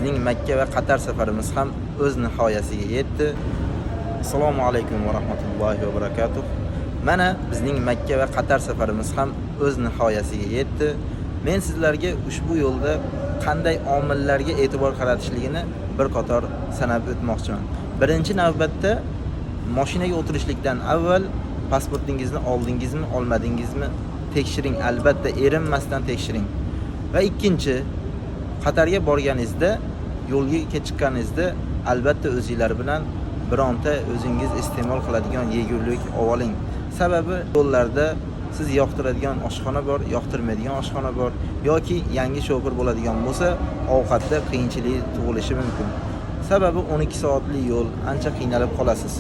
bizning Makka va Qatar safarimiz ham o'z nihoyasiga yetdi. Assalomu alaykum va rahmatullohi va barakatuh. Mana bizning Makka va Qatar safarimiz ham o'z nihoyasiga yetdi. Men sizlarga ushbu yo'lda qanday omillarga e'tibor qaratishligini bir qator sanab o'tmoqchiman. Birinchi navbatda mashinaga o'tirishlikdan avval pasportingizni oldingizmi, olmadingizmi tekshiring, albatta erinmasdan tekshiring. Va ikkinchi, Qatarga borganingizda, yo'lga chiqqaningizda albatta o'zingizlar bilan bironta o'zingiz iste'mol qiladigan yegulik oling. Sababi yo'llarda siz yoqtiradigan oshxona bor, yoqtirmaydigan oshxona bor yoki yangi shofir bo'ladigan bo'lsa, ovqatda qiyinchilik tug'ilishi mumkin. Sababi 12 soatli yo'l, ancha qiynalib qolasiz.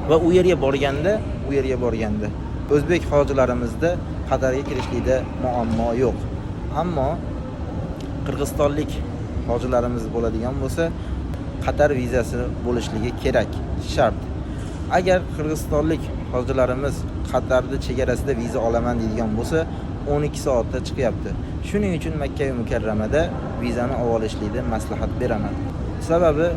Va u yerga borganda o'zbek hojilarimizda Qatarga kirishlikda muammo yo'q. Ammo qirg'izistonlik hojilarimiz bo'ladigan bo'lsa, Qatar vizasi bo'lishligi kerak, shart. Agar qirg'izistonlik hojilarimiz Qatarda chegarasida viza olaman deydigan bo'lsa, 12 soatda chiqyapti. Shuning uchun Makka va Mukarramada vizani olishlikni maslahat beraman. Sababi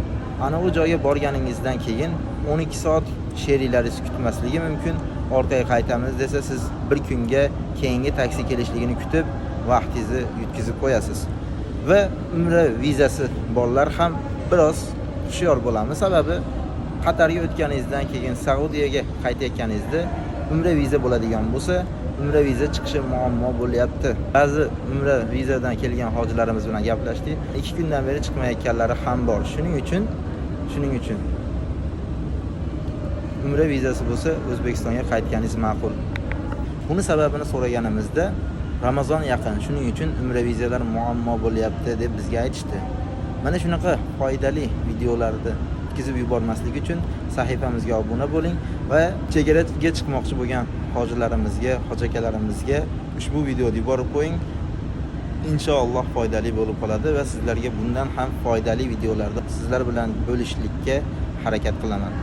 ana u joyga borganingizdan keyin 12 soat sheriklaringiz kutmasligi mumkin. Orqaga qaytamiz desa, siz bir kunga keyingi taksi kelishligini kutib, vaqtingizni yutkazib qo'yasiz. Va umra vizasi borlar ham biroz hushyor bo'lamiz. Sababi Qatarga o'tganingizdan keyin Saudiyaga qaytayotganingizda umra viza bo'ladigan bo'lsa, umra viza chiqishi muammo bo'lyapti. Ba'zi umra vizadan kelgan hojilarimiz bilan gaplashdik. 2 kundan beri chiqmayotganlari ham bor. Shuning uchun umra vizasi bo'lsa, O'zbekistonga qaytganingiz ma'qul. Buni sababini so'raganimizda Ramazon yaqin, shuning uchun umra vizalar muammo bo'lyapti deb bizga aytishdi. Mana shunaqa foydali videolarni yetkazib yubormaslik uchun sahifamizga obuna bo'ling va chegaraga chiqmoqchi bo'lgan hojilarimizga, hojakalarimizga ushbu videoni yuborib qo'ying. Inshaalloh foydali bo'lib qoladi va sizlarga bundan ham foydali videolarni sizlar bilan bo'lishlikka harakat qilaman.